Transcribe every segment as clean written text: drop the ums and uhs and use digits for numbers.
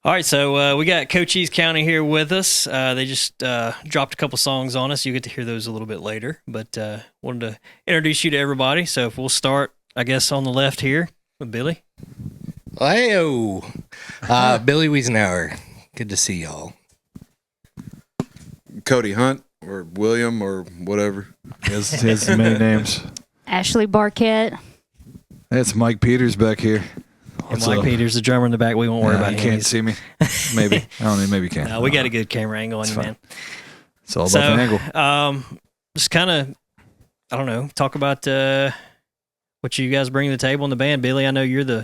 All right, so we got Cochise County here with us. They just dropped a couple songs on us. You get to hear those a little bit later, but wanted to introduce you to everybody. So if we'll start, I guess, on the left here with Billy. Hey-o. Billy Wiesenauer. Good to see y'all. Cody Hunt or William or whatever. His many names. Ashley Barquette. It's Mike Peters back here. And Mike Peters, the drummer in the back. We won't worry about him. You can't see me. Maybe. I don't know. Maybe you can. No, we got a good camera angle on you, man. It's all about the angle. Just kind of, I don't know, talk about what you guys bring to the table in the band. Billy, I know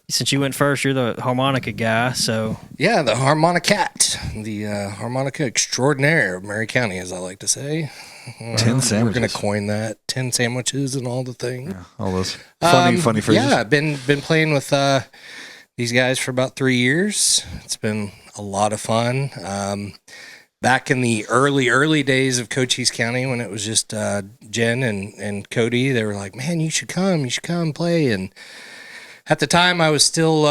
since you went first, you're the harmonica guy, so. Yeah, the harmonicat, the harmonica extraordinaire of Maury County, as I like to say. 10 sandwiches. We're going to coin that. 10 sandwiches and all the things. Yeah, all those funny phrases. Yeah, been playing with these guys for about 3 years. It's been a lot of fun. Back in the early days of Cochise County, when it was just Jen and Cody, they were like, man, you should come play. And at the time, I was still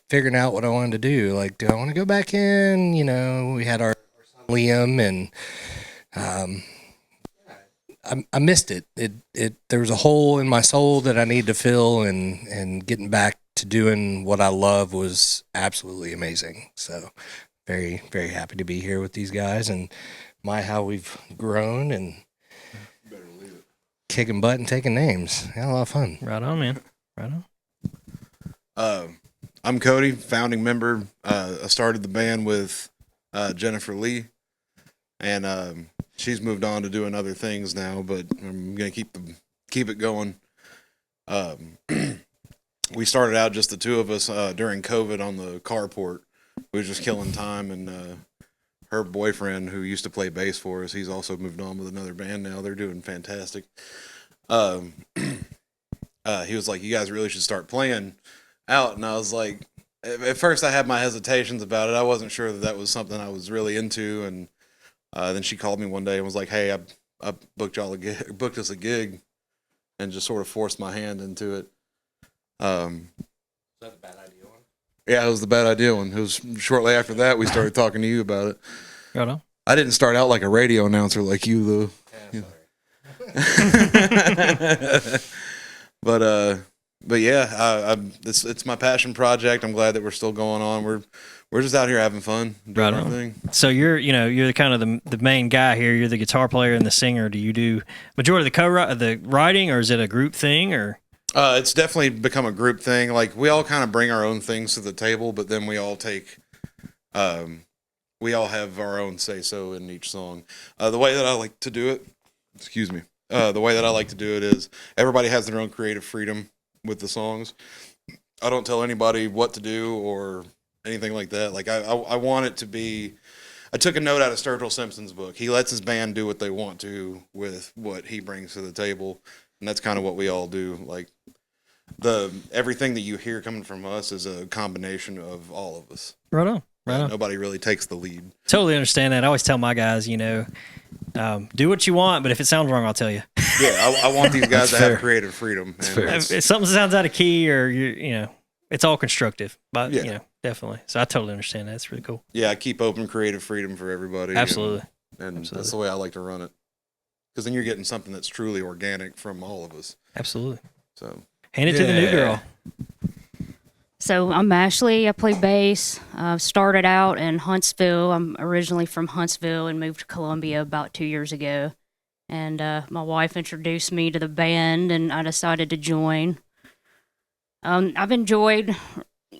figuring out what I wanted to do. Like, do I want to go back in? You know, we had our son Liam, and I missed it. There was a hole in my soul that I needed to fill, and getting back to doing what I love was absolutely amazing. So very, very happy to be here with these guys, and how we've grown and kicking butt and taking names. Had a lot of fun. Right on, man. Right on. I'm Cody, founding member. I started the band with Jennifer Lee, and she's moved on to doing other things now, but I'm gonna keep it going. We started out just the two of us during COVID on the carport. We were just killing time, and her boyfriend, who used to play bass for us, he's also moved on with another band now. They're doing fantastic. He was like, you guys really should start playing out. And I was like, at first I had my hesitations about it. I wasn't sure that was something I was really into. And then she called me one day and was like, hey, I booked us a gig, and just sort of forced my hand into it. Was that a bad idea? Yeah, it was the bad idea one. It was shortly after that we started talking to you about it. Right on. I didn't start out like a radio announcer like you, though. Yeah, sorry. But yeah, it's my passion project. I'm glad that we're still going on. We're just out here having fun, doing our thing. So you're the kind of the main guy here. You're the guitar player and the singer. Do you do majority of the writing, or is it a group thing, or? It's definitely become a group thing. Like, we all kind of bring our own things to the table, but then we all have our own say-so in each song. The way that I like to do it, the way that I like to do it is everybody has their own creative freedom with the songs. I don't tell anybody what to do or anything like that. Like, I want it to be, I took a note out of Sturgill Simpson's book. He lets his band do what they want to with what he brings to the table. And that's kind of what we all do. Like, everything that you hear coming from us is a combination of all of us. Right on. Right on. Nobody really takes the lead. Totally understand that. I always tell my guys, do what you want, but if it sounds wrong, I'll tell you. Yeah, I want these guys to have creative freedom. If something sounds out of key, or it's all constructive. But definitely. So I totally understand that. It's really cool. Yeah, I keep open creative freedom for everybody. Absolutely. And Absolutely. That's the way I like to run it. Because then you're getting something that's truly organic from all of us. Absolutely. So hand it to the new girl. So I'm Ashley. I play bass. Started out in Huntsville. I'm originally from Huntsville and moved to Columbia about 2 years ago. And my wife introduced me to the band, and I decided to join. I've enjoyed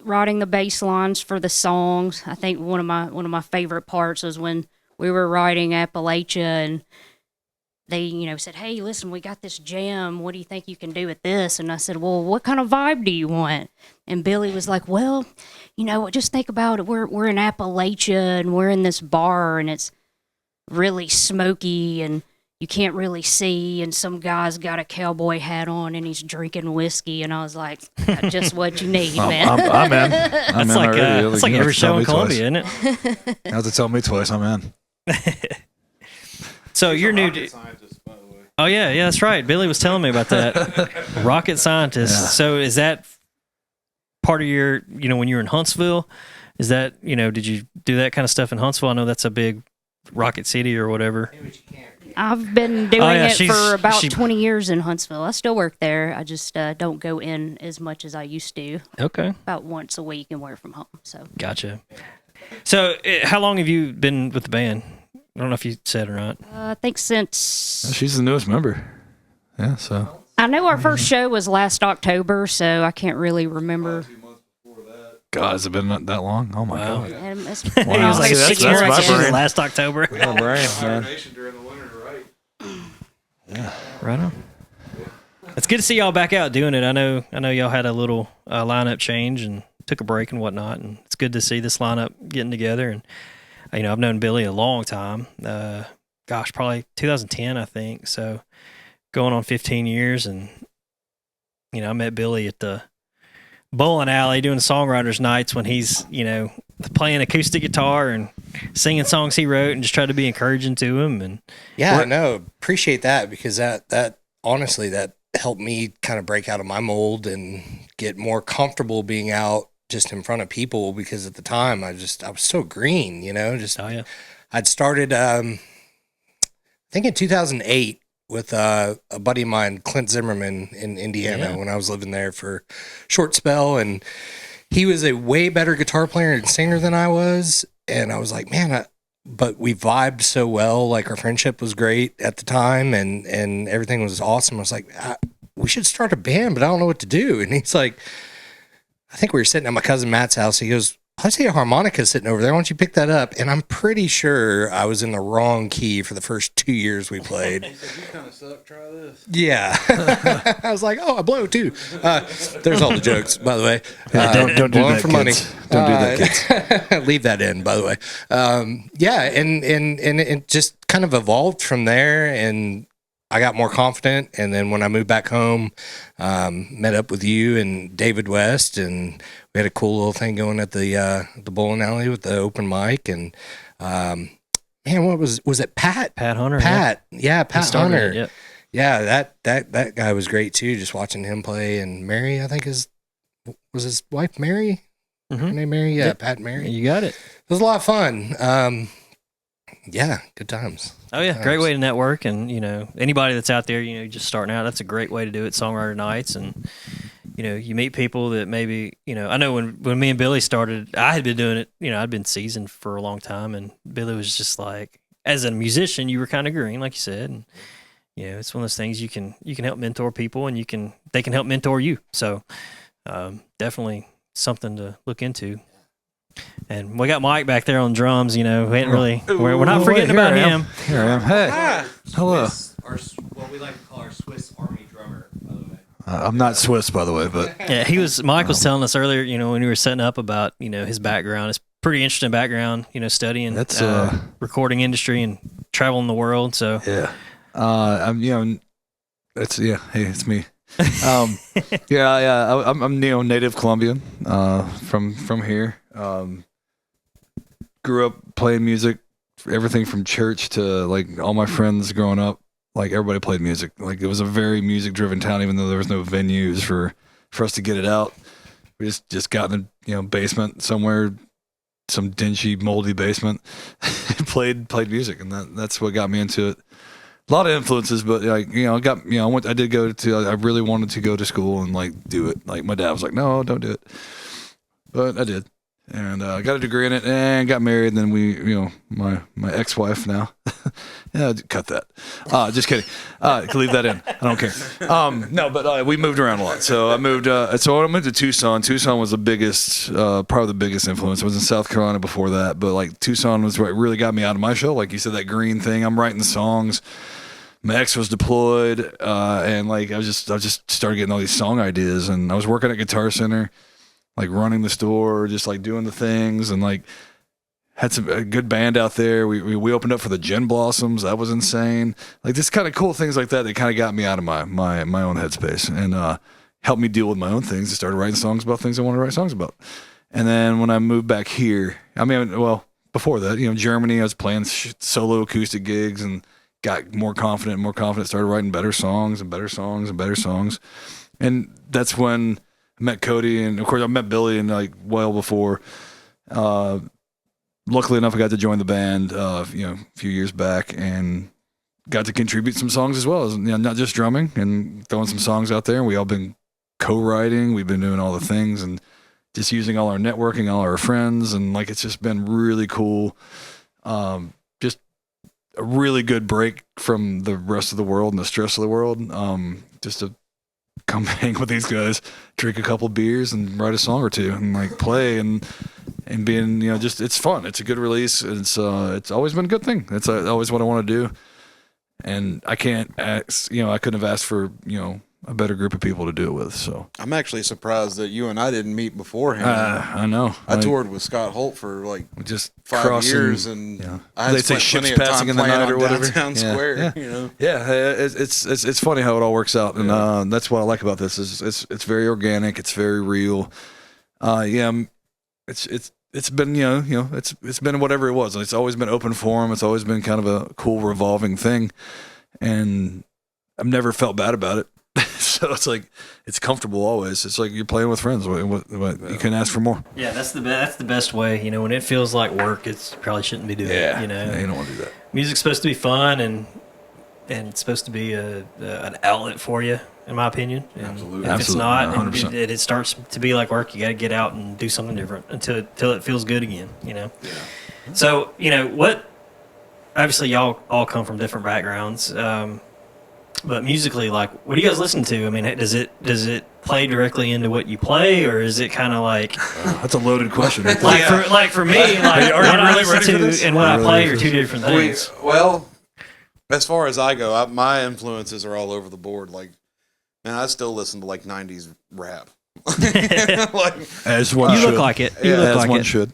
writing the bass lines for the songs. I think one of my favorite parts was when we were writing Appalachia, and they, said, hey, listen, we got this jam. What do you think you can do with this? And I said, well, what kind of vibe do you want? And Billy was like, well, just think about it. We're in Appalachia, and we're in this bar, and it's really smoky, and you can't really see, and some guy's got a cowboy hat on, and he's drinking whiskey. And I was like, that's just what you need, man. I'm in. It's like every show in Columbia, isn't it? You have to tell me twice. I'm in. So you're new to... Oh, yeah, that's right. Billy was telling me about that. Rocket scientist. Yeah. So is that part of your, when you were in Huntsville? Is that, did you do that kind of stuff in Huntsville? I know that's a big Rocket City or whatever. I've been doing it for about she- 20 years in Huntsville. I still work there. I just don't go in as much as I used to. Okay. About once a week and work from home. So Gotcha. So how long have you been with the band? I don't know if you said or not. I think since She's the newest member. Yeah, so. I know our first show was last October, so I can't really remember. God, has it been that long? Oh, my Wow. God. And it's It was like See, that's- 6 that's months my ago, brain. last October. My brain, man. during the winter, right? Right on. It's good to see y'all back out doing it. I know y'all had a little lineup change and took a break and whatnot, and it's good to see this lineup getting together. And I've known Billy a long time. Probably 2010, I think. So going on 15 years, and I met Billy at the bowling alley doing songwriters nights when he's playing acoustic guitar and singing songs he wrote, and just try to be encouraging to him. And Yeah, no, appreciate that, because that honestly, that helped me kind of break out of my mold and get more comfortable being out just in front of people, because at the time I was so green, just oh yeah, I'd started I think in 2008 with a buddy of mine, Clint Zimmerman, in Indiana, Yeah. when I was living there for a short spell, and he was a way better guitar player and singer than I was, and I was like, man, but we vibed so well. Like, our friendship was great at the time, and everything was awesome. I was like, we should start a band, but I don't know what to do. And he's like, I think we were sitting at my cousin Matt's house. He goes, I see a harmonica sitting over there. Why don't you pick that up? And I'm pretty sure I was in the wrong key for the first 2 years we played. He said, you kind of suck, try this. Yeah. I was like, oh, I blow too. There's all the jokes, by the way. Don't do blowing that, for kids. money. Don't do that, kids. Leave that in, by the way. Yeah, and it just kind of evolved from there, and I got more confident. And then when I moved back home, met up with you and David West, and we had a cool little thing going at the bowling alley with the open mic. And man, what was it? Pat Hunter. Pat, yeah, He Pat started Hunter. it, yep. Yeah, that guy was great too. Just watching him play, and Mary, I think was his wife Mary. Her Mhm. name Mary, yeah, Yep. Pat and Mary. It You got it. was a lot of fun. Yeah, good times. Oh yeah, great way to network, and anybody that's out there, just starting out, that's a great way to do it. Songwriter nights, and you meet people that maybe I know when me and Billy started, I had been doing it. I'd been seasoned for a long time, and Billy was just like, as a musician, you were kind of green, like you said, and it's one of those things you can help mentor people, and they can help mentor you. So definitely something to look into. And we got Mike back there on drums. We ain't really. We're not forgetting about him. Here I am. Hey. Hello. Our, what we like to call our Swiss Army drummer, by the way. I'm not Swiss, by the way, but Yeah, Mike was telling us earlier. When we were setting up about his background. It's pretty interesting background. Studying That's, recording industry and traveling the world. So yeah. Hey, it's me. I'm native Colombian, from here. Grew up playing music, everything from church to like all my friends growing up. Like, everybody played music. Like, it was a very music driven town, even though there was no venues for us to get it out. We just got in the basement somewhere, some dingy, moldy basement, and played music, and that's what got me into it. A lot of influences, but I really wanted to go to school and like do it. Like, my dad was like, no, don't do it, but I did, and I got a degree in it and got married. And then we, my ex-wife now, yeah, cut that. Just kidding. Could leave that in. I don't care. No, but we moved around a lot. So I moved. So I moved to Tucson. Tucson was the biggest, probably the biggest influence. I was in South Carolina before that, but like Tucson was what really got me out of my show. Like you said, that green thing. I'm writing songs. My ex was deployed, and like I just started getting all these song ideas, and I was working at Guitar Center, like running the store, just like doing the things, and like had a good band out there. We opened up for the Gin Blossoms. That was insane. Like, this kind of cool things like that kind of got me out of my own headspace, and helped me deal with my own things. I started writing songs about things I wanted to write songs about. And then when I moved back here, before that, Germany, I was playing solo acoustic gigs and got more confident, started writing better songs. And that's when met Cody, and of course I met Billy, and like well before. Luckily enough, I got to join the band, a few years back, and got to contribute some songs as well as not just drumming and throwing some songs out there. We all been co-writing. We've been doing all the things and just using all our networking, all our friends, and like it's just been really cool. Just a really good break from the rest of the world and the stress of the world. Just to come hang with these guys, drink a couple beers, and write a song or two, and like play and being just it's fun. It's a good release. It's always been a good thing. It's always what I want to do, and I can't ask. I couldn't have asked for a better group of people to do it with. So I'm actually surprised that you and I didn't meet beforehand. I know. I toured with Scott Holt for like just 5 years, and I had they say spent ships plenty of passing time in the playing night or on whatever. Downtown Square. It's funny how it all works out, and that's what I like about this. Is it's very organic. It's very real. It's been it's been whatever it was. It's always been open forum. It's always been kind of a cool revolving thing, and I've never felt bad about it. So it's like it's comfortable always. It's like you're playing with friends. What you can ask for more. Yeah, that's the best way. When it feels like work, you probably shouldn't be doing it. you don't want to do that. Music's supposed to be fun and it's supposed to be an outlet for you, in my opinion. And Absolutely. If it's not, 100%. and it starts to be like work, you got to get out and do something different until it feels good again. Yeah. So what? Obviously, y'all all come from different backgrounds. But musically, like, what do you guys listen to? I mean, does it play directly into what you play, or is it kind of like That's a loaded question. for me, like Are you what I really ready listen for to this? and what Are I you play ready are for two this? different things. Well, as far as I go, my influences are all over the board. Like, man, I still listen to like '90s rap. Like, As one You should. look like it. You look As like one it. should.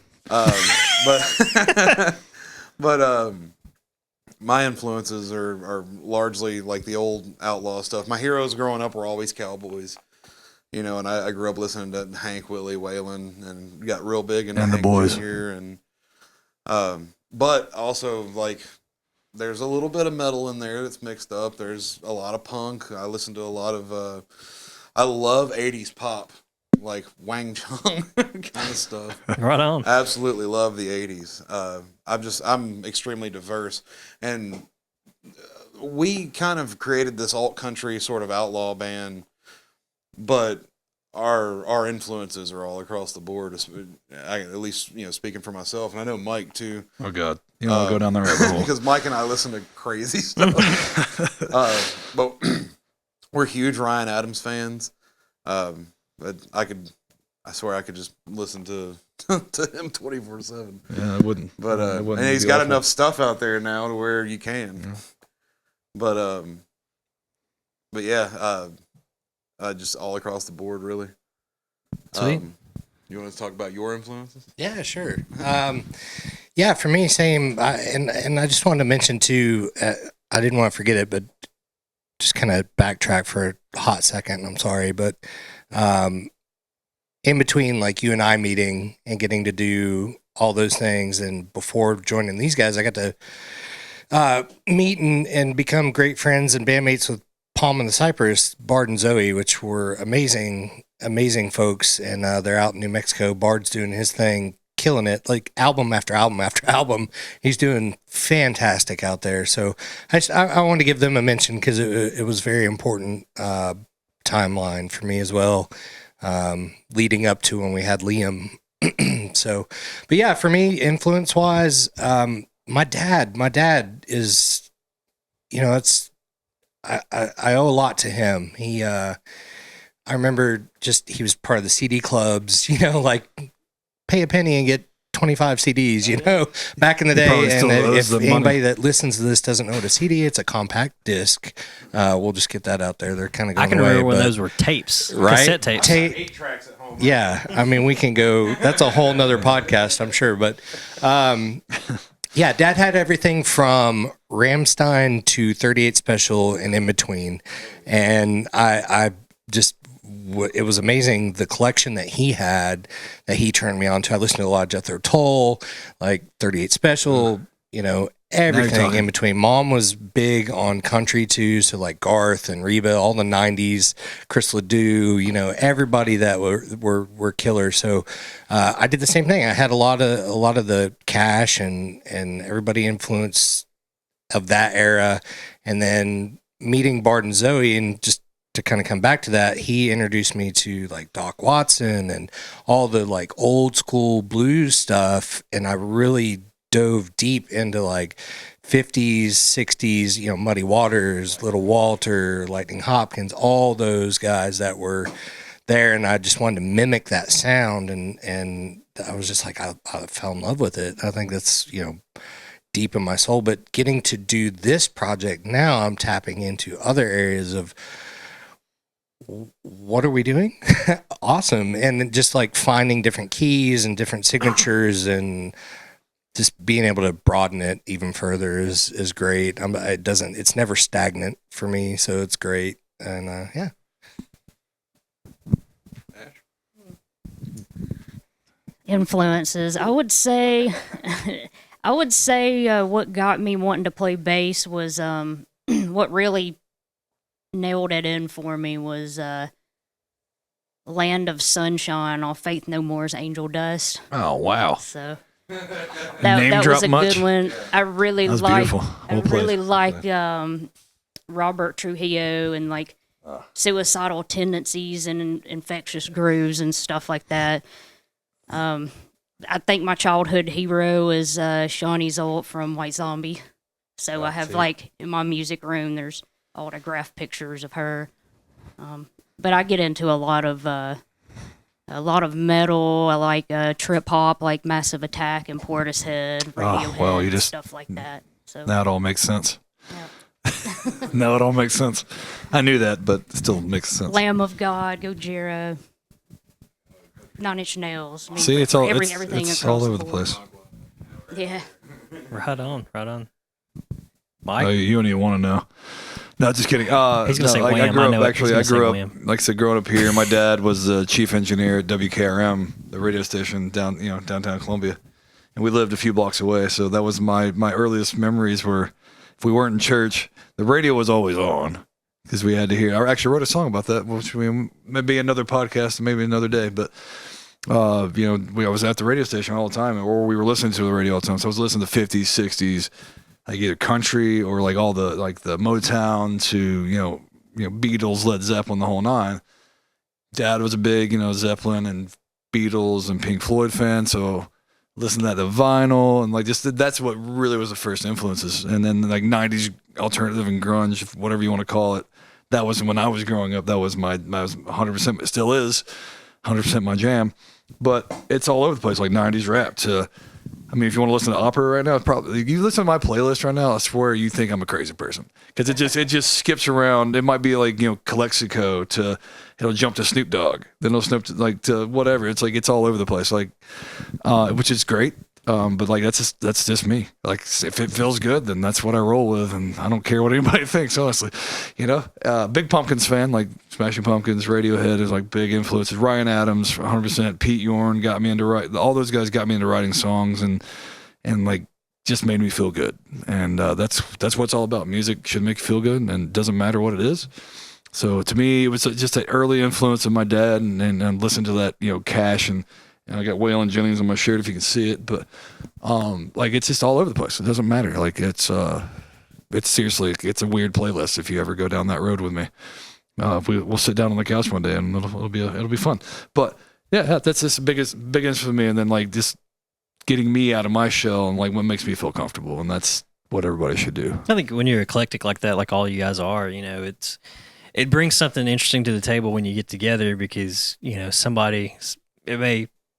but my influences are largely like the old outlaw stuff. My heroes growing up were always cowboys, and I grew up listening to Hank, Willie, Waylon, and got real big into And the Hank boys. Jr. And but also like there's a little bit of metal in there that's mixed up. There's a lot of punk. I listen to a lot of I love 80s pop, like Wang Chung kind of stuff. Right on. Absolutely love the 80s. I'm extremely diverse, and we kind of created this alt country sort of outlaw band, but our influences are all across the board. At least speaking for myself, and I know Mike too. Oh God, you don't want to go down the rabbit hole. Because Mike and I listen to crazy stuff. But we're huge Ryan Adams fans. But I swear I could just listen to him 24/7. Yeah, I wouldn't. But It wouldn't and he's be got awful. enough stuff out there now to where you can. Yeah. But yeah, just all across the board, really. Sweet. You want to talk about your influences? Yeah, sure. Yeah, for me, same. And I just wanted to mention too, I didn't want to forget it, but just kind of backtrack for a hot second. I'm sorry, but in between like you and I meeting and getting to do all those things, and before joining these guys, I got to meet and become great friends and bandmates with Palm and the Cypress, Bard and Zoe, which were amazing folks, and they're out in New Mexico. Bard's doing his thing, killing it, like album after album after album. He's doing fantastic out there. So I wanted to give them a mention because it was very important timeline for me as well, leading up to when we had Liam. So, but yeah, for me, influence wise, my dad is, it's, I owe a lot to him. I remember he was part of the CD clubs, like pay a penny and get 25 CDs, back in the day. probably And still owes if the money. anybody that listens to this doesn't know what a CD, it's a compact disc. We'll just get that out there. They're kind of going I can away, remember when but- those were tapes, right? cassette tapes. 8 tracks at home. Yeah, I mean, we can go. That's a whole nother podcast, I'm sure. But yeah, Dad had everything from Rammstein to 38 Special and in between, and I just it was amazing the collection that he had that he turned me on to. I listened to a lot of Jethro Tull, like 38 Special, everything talking. in between. Mom was big on country too, so like Garth and Reba, all the '90s, Chris Ledoux, everybody that were killers. So I did the same thing. I had a lot of the Cash and everybody influence of that era, and then meeting Bart and Zoe, and just to kind of come back to that, he introduced me to like Doc Watson and all the like old school blues stuff, and I really dove deep into like 50s, 60s, Muddy Waters, Little Walter, Lightning Hopkins, all those guys that were there, and I just wanted to mimic that sound, and I was just like, I fell in love with it. I think that's deep in my soul. But getting to do this project now, I'm tapping into other areas of what are we doing? Awesome. And just like finding different keys and different signatures, and just being able to broaden it even further is great. It's never stagnant for me, so it's great. And yeah. Influences, I would say what got me wanting to play bass was what really nailed it in for me was Land of Sunshine off Faith No More's Angel Dust. Oh, wow. So Name that drop was a much? good one. I really That was like beautiful. I Well played. really like Robert Trujillo and like suicidal tendencies and infectious grooves and stuff like that. I think my childhood hero is Shawnee Zolt from White Zombie. So I have like in my music room there's autographed pictures of her. But I get into a lot of metal. I like trip hop, like Massive Attack and Portishead, Radiohead, well, you just- stuff like that. So Now it all makes sense. yeah. Now it all makes sense. I knew that, but it still makes sense. Lamb of God, Gojira, Nine Inch Nails. I mean, See, it's all everything it's across all over the board. place. Yeah. Right on. Oh, Mike? you don't even want to know. No, just kidding. He's gonna say I Wham. grew I up know it. actually. He's I gonna grew say up, Wham. like I said, growing up here. My dad was the chief engineer at WKRM, the radio station downtown Columbia, and we lived a few blocks away. So that was my earliest memories. Were if we weren't in church, the radio was always on because we had to hear. I actually wrote a song about that, which maybe another podcast, maybe another day, but. I was at the radio station all the time, or we were listening to the radio all the time. So I was listening to 50s, 60s, like either country or like all the Motown to Beatles, Led Zeppelin, the whole nine. Dad was a big Zeppelin and Beatles and Pink Floyd fan, so listened to that to vinyl and like just that's what really was the first influences. And then like 90s alternative and grunge, whatever you want to call it. That was when I was growing up. That was my 100%. It still is 100% my jam. But it's all over the place, like 90s rap to. I mean, if you want to listen to opera right now, it's probably you listen to my playlist right now. I swear you think I'm a crazy person because it just skips around. It might be like Calexico to it'll jump to Snoop Dogg, then it'll snip to whatever. It's like it's all over the place, like which is great. But like that's just me. Like if it feels good, then that's what I roll with, and I don't care what anybody thinks. Honestly, big Pumpkins fan, like Smashing Pumpkins, Radiohead is like big influences. Ryan Adams, 100%. Pete Yorn got me into write. All those guys got me into writing songs, and like just made me feel good. And that's what it's all about. Music should make you feel good, and it doesn't matter what it is. So to me, it was just an early influence of my dad, and listen to that Cash and I got Waylon Jennings on my shirt if you can see it, but like it's just all over the place. It doesn't matter. Like it's seriously, it's a weird playlist if you ever go down that road with me. We'll sit down on the couch one day and it'll be fun. But yeah, that's just the biggest for me. And then like just getting me out of my shell and like what makes me feel comfortable, and that's what everybody should do. I think when you're eclectic like that, like all you guys are, it brings something interesting to the table when you get together because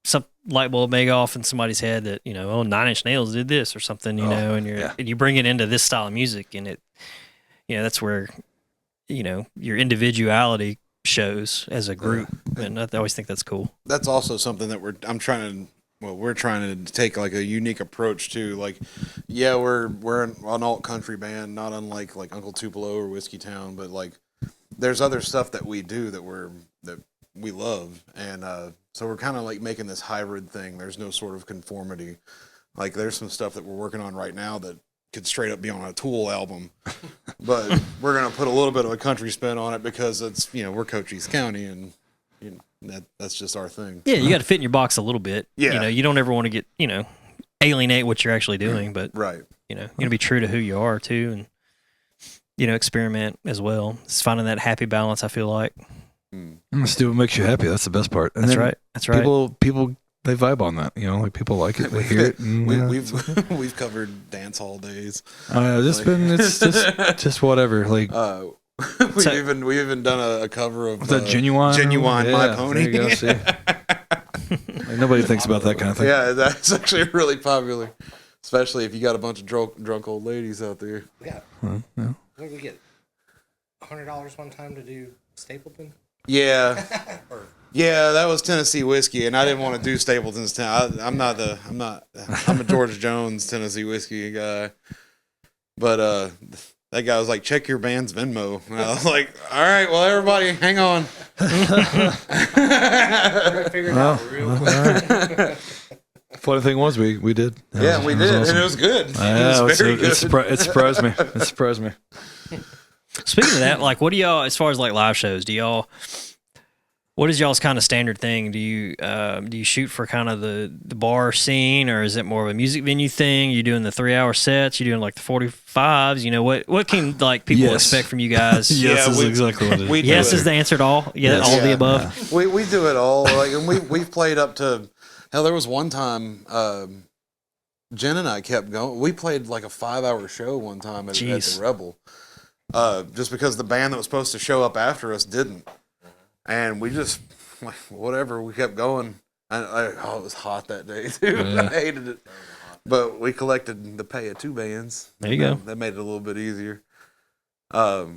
some light bulb may go off in somebody's head that Nine Inch Nails did this or something, and you bring it into this style of music, and it, that's where your individuality shows as a group, and I always think that's cool. That's also something that we're trying to take like a unique approach to. Like, yeah, we're an alt country band, not unlike like Uncle Tupelo or Whiskey Town, but like there's other stuff that we do that we love, and so we're kind of like making this hybrid thing. There's no sort of conformity Like there's some stuff that we're working on right now that could straight up be on a Tool album, but we're gonna put a little bit of a country spin on it because it's we're Cochise County and that's just our thing. Yeah, you got to fit in your box a little bit. Yeah. You don't ever want to get alienate what you're actually doing, but Right. you got to be true to who you are too, and experiment as well. It's finding that happy balance. I feel like Let's do what makes you happy. That's the best part. And that's then right. That's right. People they vibe on that. Like people like it. They hear it. And, We've covered dance hall days. It's just whatever. Like We've even done a cover of that Genuine My Pony. There you go, see. Like, nobody thinks about that kind of thing. Yeah, that's actually really popular, especially if you got a bunch of drunk old ladies out there. Yeah. Yeah. What did we get? $100 one time to do Stapleton? Yeah, yeah, that was Tennessee whiskey, and I didn't want to do Stapleton's. I'm a George Jones Tennessee whiskey guy, but that guy was like, check your band's Venmo, and I was like, all right, well, everybody, hang on. Funny thing was, we did. Yeah, we did, and it was good. Yeah, It was very good. it surprised me. It surprised me. Speaking of that, like, what do y'all, as far as like live shows, what is y'all's kind of standard thing? Do you shoot for kind of the bar scene, or is it more of a music venue thing? You doing the 3-hour sets? You doing like the 45s? What can like people expect from you guys? Yes, Yeah, is exactly what it is. Yes is the answer to all. Yeah, Yes. all of the Yeah. above. We do it all. Like, and we've played up to hell. There was one time Jen and I kept going. We played like a 5-hour show one time at Jeez. the Rebel, just because the band that was supposed to show up after us didn't, and we just like whatever. We kept going. And it was hot that day too. Yeah. I hated it, but we collected the pay of 2 bands. There you go. That made it a little bit easier. But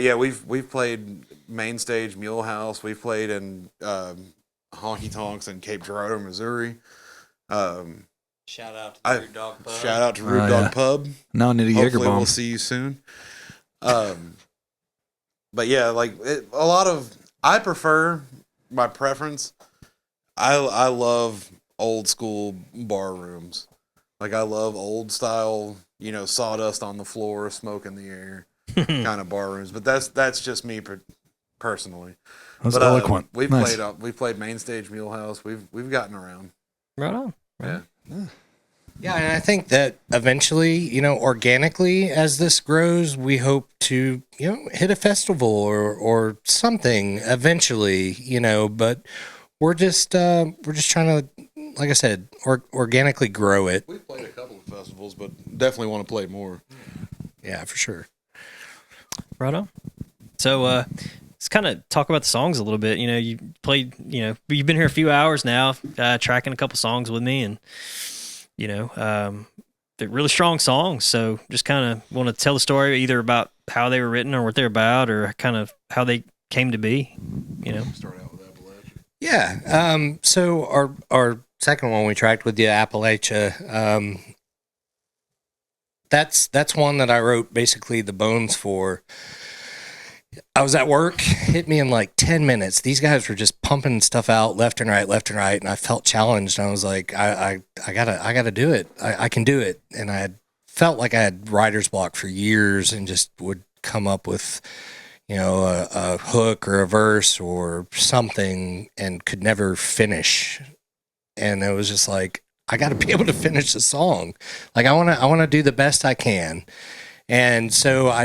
yeah, we've played Main Stage, Mule House. We've played in Honky Tonks in Cape Girardeau, Missouri. Shout out to I- the Rude Dog Pub. Shout out to Rude Oh, Dog yeah. Pub. Now Nitty Hopefully Jagerbomb. we'll see you soon. But yeah, like I prefer my preference. I love old school bar rooms. Like I love old style, sawdust on the floor, smoke in the air kind of bar rooms. But that's just me personally. That's But eloquent. we've Nice. played Main Stage, Mule House. We've gotten around. Right on. Yeah. Yeah, and I think that eventually, organically, as this grows, we hope to, hit a festival or something eventually, but we're just trying to, like I said, organically grow it. We've played a couple of festivals, but definitely want to play more. Yeah, for sure. Right on. So let's kind of talk about the songs a little bit. You played, you've been here a few hours now, tracking a couple songs with me, and they're really strong songs. So just kind of want to tell the story either about how they were written or what they're about, or kind of how they came to be. Start out with Appalachia. Yeah. So our second one we tracked with you, Appalachia. That's one that I wrote basically the bones for. I was at work, hit me in like 10 minutes. These guys were just pumping stuff out left and right, and I felt challenged. And I was like, I gotta do it. I can do it. And I had felt like I had writer's block for years and just would come up with, a hook or a verse or something and could never finish. And it was just like, I got to be able to finish the song. Like I want to do the best I can. And so I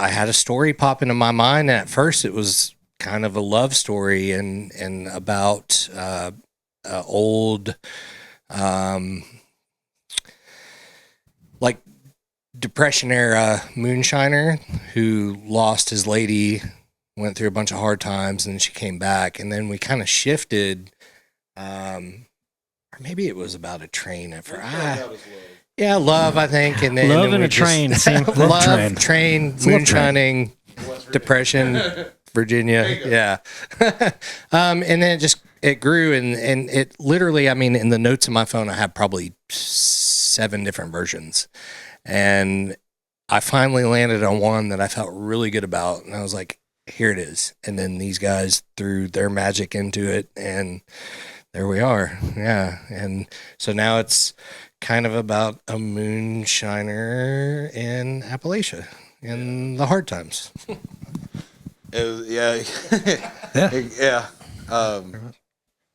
had a story pop into my mind. And at first it was kind of a love story and about old, like Depression era moonshiner who lost his lady, went through a bunch of hard times, and then she came back. And then we kind of shifted, or maybe it was about a train at first. Yeah, love, I think. And then Love we and a just- train. Same thing. love, train, It's a love train. moonshining, depression, Virginia. Yeah. And then it grew and it literally, in the notes in my phone, I have probably 7 different versions. And I finally landed on one that I felt really good about. And I was like, here it is. And then these guys threw their magic into it. And there we are. Yeah. And so now it's kind of about a moonshiner in Appalachia in the hard times. It was, yeah. Yeah. Yeah.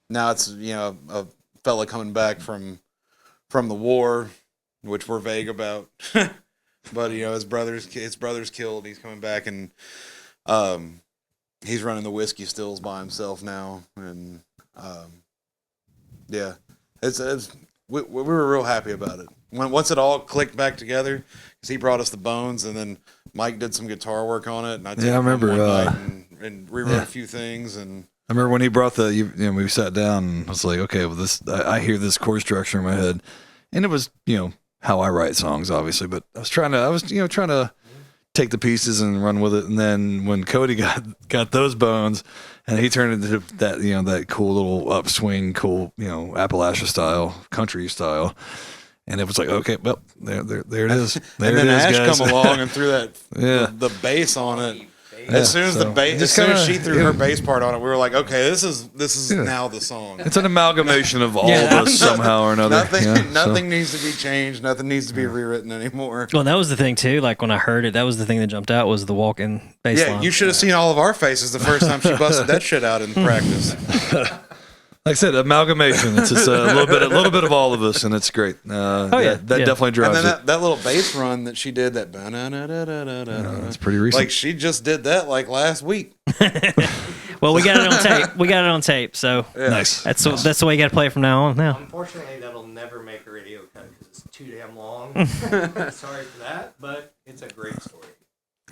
Now it's, a fella coming back from the war, which we're vague about. But, his brother's killed. He's coming back, and he's running the whiskey stills by himself now. And, yeah, we were real happy about it. Once it all clicked back together, because he brought us the bones, and then Mike did some guitar work on it, and I remember one night and rewrote a few things. And I remember when he brought we sat down and I was like, okay, well, I hear this chord structure in my head, and it was, how I write songs, obviously, but I was trying to take the pieces and run with it. And then when Cody got those bones, and he turned into that, that cool little upswing, cool, Appalachia style, country style. And it was like, okay, well, there it is. There and then it is, Ash guys. come along and threw that Yeah. the bass on it. Yeah, As soon as so as soon as she threw her bass part on it, we were like, okay, this is now the song. It's an amalgamation of all of us somehow or another. Nothing needs to be changed. Nothing needs to be rewritten anymore. Well, that was the thing too. Like when I heard it, that was the thing that jumped out was the walk-in bass Yeah, line. you should have seen all of our faces the first time she busted that shit out in practice. Like I said, amalgamation. It's just a little bit of all of us, and it's great. yeah, That definitely And drives then it. that little bass run that she did, that It's pretty recent. like she just did that like last week. Well, we got it on tape. We got it on tape, so Nice. that's the way you got to play it from now on. Now, Unfortunately, that'll never make a radio cut because it's too damn long. Sorry for that, but it's a great story.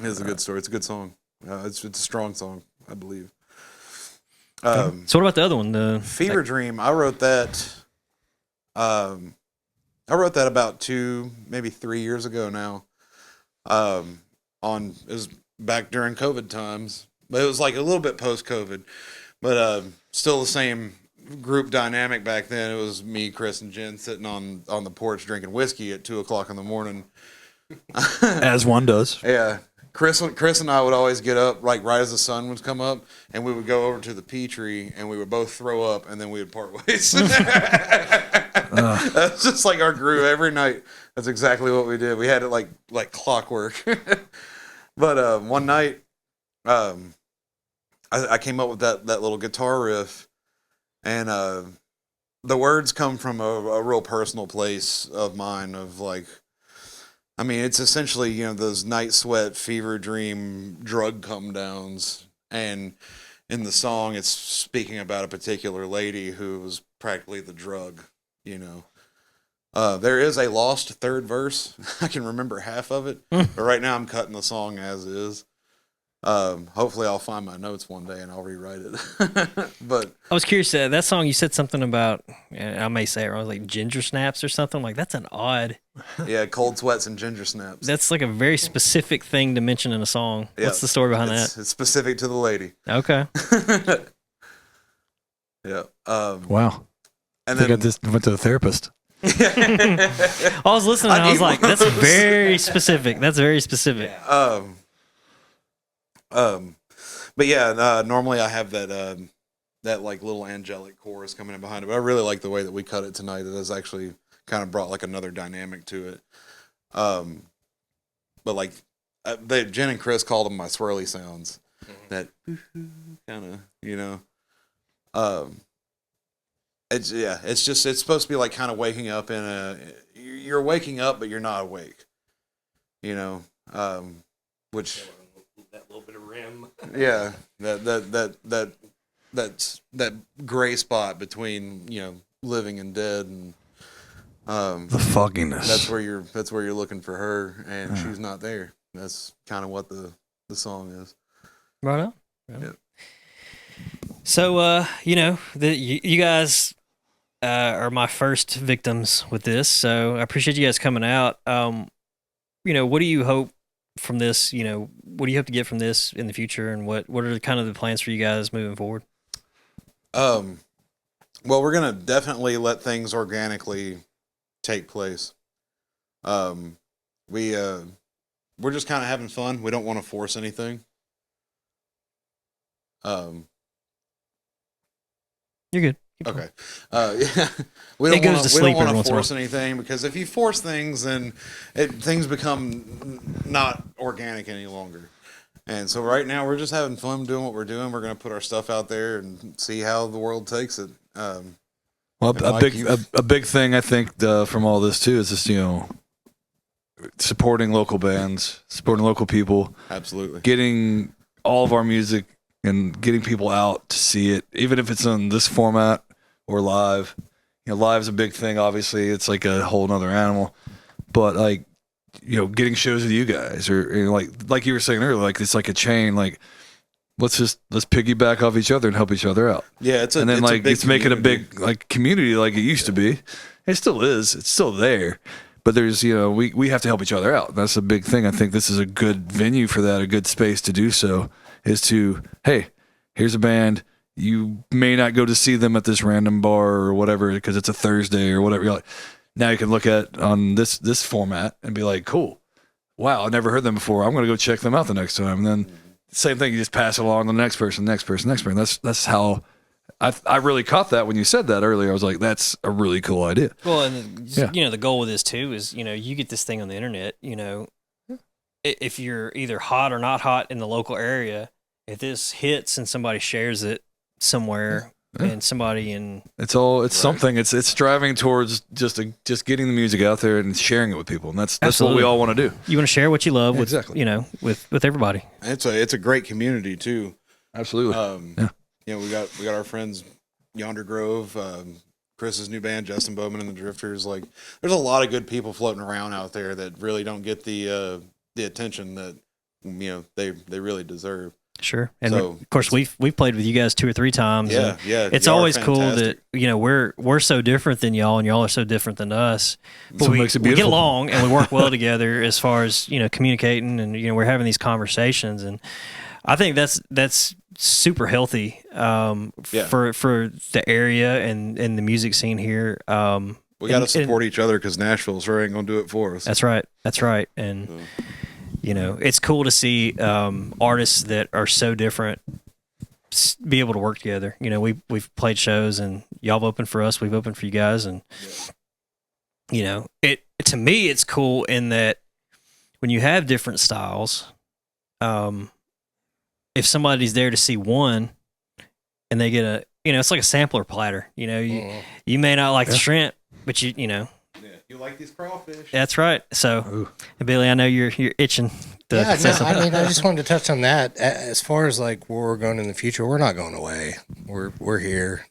It's a good story. It's a good song. It's a strong song, I believe. so what about the other one? The Fever Dream. I wrote that. I wrote that about 2, maybe 3 years ago now. It was back during COVID times, but it was like a little bit post COVID, but still the same group dynamic back then. It was me, Chris, and Jen sitting on the porch drinking whiskey at 2:00 in the morning. As one does. Yeah. Chris and I would always get up like right as the sun would come up, and we would go over to the pea tree, and we would both throw up, and then we would part ways. That's just like our groove every night. That's exactly what we did. We had it like clockwork. But one night, I came up with that little guitar riff, and the words come from a real personal place of mine of like. I mean, it's essentially, those night sweat, fever dream, drug come downs. And in the song, it's speaking about a particular lady who was practically the drug, There is a lost third verse. I can remember half of it. But right now, I'm cutting the song as is. Hopefully, I'll find my notes one day and I'll rewrite it. But I was curious. That song you said something about. I may say it wrong. Like ginger snaps or something. Like that's an odd. yeah, cold sweats and ginger snaps. That's like a very specific thing to mention in a song. Yeah, What's the story behind that? It's specific to the lady. Okay. Yeah. Wow. And I think I then just went to the therapist. I was listening. And I was need like, one of that's those. very specific. That's very specific. But yeah, normally I have that like little angelic chorus coming in behind it. But I really like the way that we cut it tonight. It has actually kind of brought like another dynamic to it. But like Jen and Chris called them my swirly sounds. That kind of, it's supposed to be like kind of waking up you're waking up, but you're not awake, which. That little bit of rim. Yeah, that gray spot between living and dead, and The fogginess. that's where you're looking for her, and she's not there. That's kind of what the song is. Right on. Right on. Yeah. So, you guys are my first victims with this. So I appreciate you guys coming out. What do you hope from this? What do you hope to get from this in the future, and what are kind of the plans for you guys moving forward? Well, we're gonna definitely let things organically take place. We're just kind of having fun. We don't want to force anything. You're good. Okay. Yeah. We It goes to we sleep don't every want to once in a while. force anything, because if you force things, then things become not organic any longer. And so right now we're just having fun doing what we're doing. We're going to put our stuff out there and see how the world takes it. Well, And Mike, a big thing I think from all this too is just supporting local bands, supporting local people, absolutely. getting all of our music and getting people out to see it, even if it's in this format or live. Live's a big thing. Obviously, it's like a whole nother animal. But like, getting shows with you guys, or like you were saying earlier, like it's like a chain. Like let's piggyback off each other and help each other out. Yeah, it's and then it's a like big it's making a community. big like community like it used to be. It still is. It's still there. But there's we have to help each other out. That's a big thing. I think this is a good venue for that. A good space to do so is to, hey, here's a band. You may not go to see them at this random bar or whatever because it's a Thursday or whatever. You're like, now you can look at on this format and be like, cool, wow, I never heard them before. I'm going to go check them out the next time. And then same thing, you just pass it along to the next person. That's how I really caught that when you said that earlier. I was like, that's a really cool idea. Well, and the goal with this too is you get this thing on the internet. If you're either hot or not hot in the local area, if this hits and somebody shares it somewhere, and somebody it's something. It's striving towards just getting the music out there and sharing it with people, and that's Absolutely. what we all want to do. You want to share what you love with exactly. with everybody. It's a great community too. Absolutely. We got our friends Yonder Grove, Chris's new band, Justin Bowman and the Drifters. Like, there's a lot of good people floating around out there that really don't get the attention that they really deserve. Sure, and So, of course we've played with you guys 2 or 3 times. Yeah, It's y'all are always cool that fantastic. we're so different than y'all, and y'all are so different than us. But So it we makes it get beautiful. along and we work well together as far as communicating, and we're having these conversations, and I think that's super healthy for the area and the music scene here. We got to support each other because Nashville sure ain't gonna do it for us. That's right, and. It's cool to see artists that are so different be able to work together. We've played shows and y'all have opened for us. We've opened for you guys, and it to me it's cool in that when you have different styles, if somebody's there to see one and they get it's like a sampler platter. You may not like the shrimp, but You like these crawfish? That's right. So, Billy, I know you're itching. I just wanted to touch on that. As far as like where we're going in the future, we're not going away. We're here.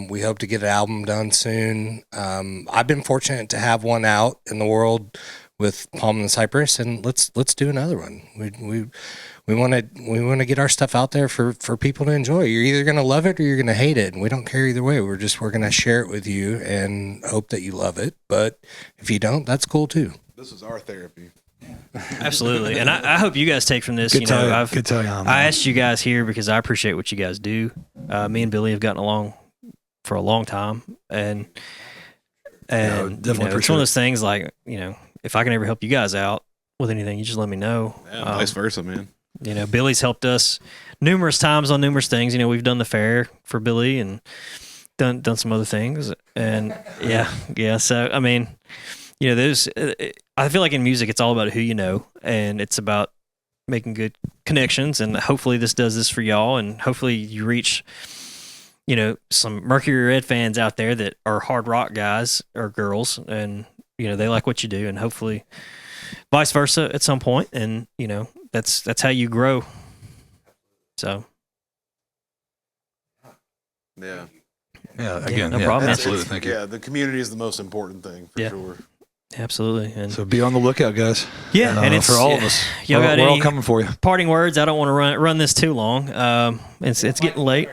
We hope to get an album done soon. I've been fortunate to have one out in the world with Palm and Cypress, and let's do another one. We want to get our stuff out there for people to enjoy. You're either going to love it or you're going to hate it, and we don't care either way. We're going to share it with you and hope that you love it. But if you don't, that's cool too. This is our therapy. Absolutely, and I hope you guys take from this. Good tell you on that. I asked you guys here because I appreciate what you guys do. Me and Billy have gotten along for a long time, and definitely it's one of those things like if I can ever help you guys out with anything, you just let me know. Yeah, vice versa, man. Billy's helped us numerous times on numerous things. We've done the fair for Billy and done some other things, and yeah. So I mean, those. I feel like in music, it's all about who you know, and it's about making good connections. And hopefully, this does this for y'all, and hopefully, you reach some Mercury Red fans out there that are hard rock guys or girls, and they like what you do, and hopefully, vice versa at some point, and that's how you grow. So, Yeah. Again, no problem. absolutely. Thank you. Yeah, the community is the most important thing for sure. Absolutely, and So be on the lookout, guys. and it's for all of us. Y'all got we're all any coming for you. parting words? I don't want to run this too long. It's getting late.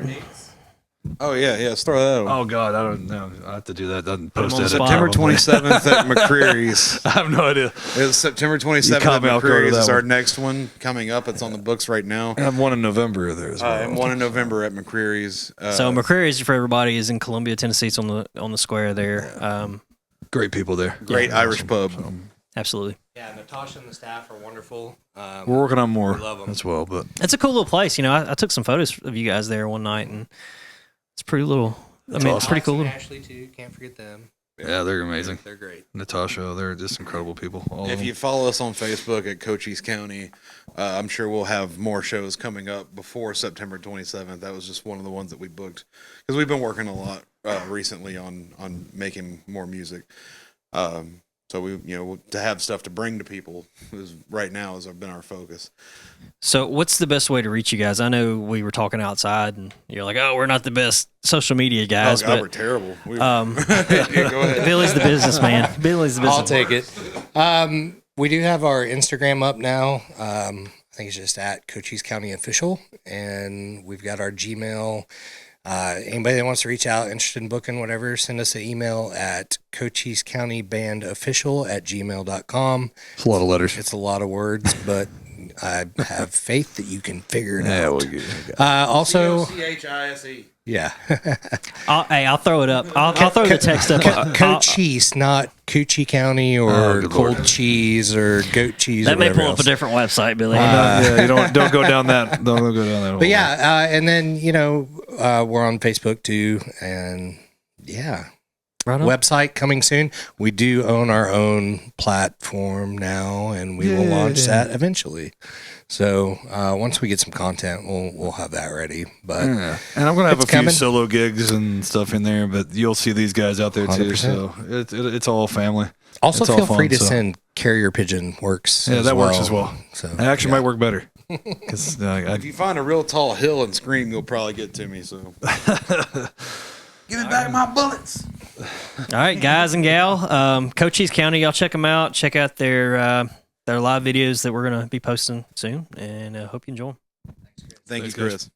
Oh yeah, let's throw that on. Oh God, I don't know. I have to do that. Doesn't Put 'em post on the edit. spot. September probably. 27th at McCreary's. I have no idea. It's September 27th caught at me off guard with McCreary's that is our one. next one coming up. It's on the books right now. I have one in November there as well. And one in November at McCreary's. So McCreary's for everybody is in Columbia, Tennessee. It's on the square there. Great people there. Great Irish pub. Absolutely, Yeah, Natasha and the staff are wonderful. We're working on more We love 'em. as well, but it's a cool little place. I took some photos of you guys there one night, and it's a pretty little I mean, it's pretty cool. Ashley too. Can't forget them. Yeah, they're amazing. They're great. Natasha, they're just incredible people. All of If them. you follow us on Facebook at Cochise County, I'm sure we'll have more shows coming up before September 27th. That was just one of the ones that we booked because we've been working a lot recently on making more music. So we, to have stuff to bring to people right now has been our focus. So, what's the best way to reach you guys? I know we were talking outside, and you're like, "Oh, we're not the best social media guys." Oh God, but we're terrible. um, Yeah, go ahead. Billy's the businessman. Billy's the businessman. I'll take it. We do have our Instagram up now. I think it's just at Cochise County Official, and we've got our Gmail. Anybody that wants to reach out, interested in booking, whatever, send us an email at cochisecountyBandOfficial@gmail.com. It's a lot of letters. It's a lot of words, but I have faith that you can figure it Yeah, out. we'll get it. Also, Chise. yeah. I'll throw it up. I'll throw the text up. Cochise, not Coochie County or good cold Lord. cheese or goat cheese. That or may whatever pull up a else. different website, Billy. Yeah, you don't go down that. Don't go down that. But yeah, and then we're on Facebook too, and yeah, Right on. website coming soon. We do own our own platform now, and we will launch that eventually. So once we get some content, we'll have that ready. But Yeah. And I'm gonna have a It's few coming. solo gigs and stuff in there, but you'll see these guys out there too. 100%. So it's all family. also It's all feel fun, free to so- send carrier pigeon works. Yeah, as that works as well. So It actually yeah. might work better because If you find a real tall hill and scream, you'll probably get to me. So give me back my bullets. All right, guys and gal, Cochise County, y'all check them out. Check out their live videos that we're gonna be posting soon, and hope you enjoy them. Thank Thanks, you, guys. Chris.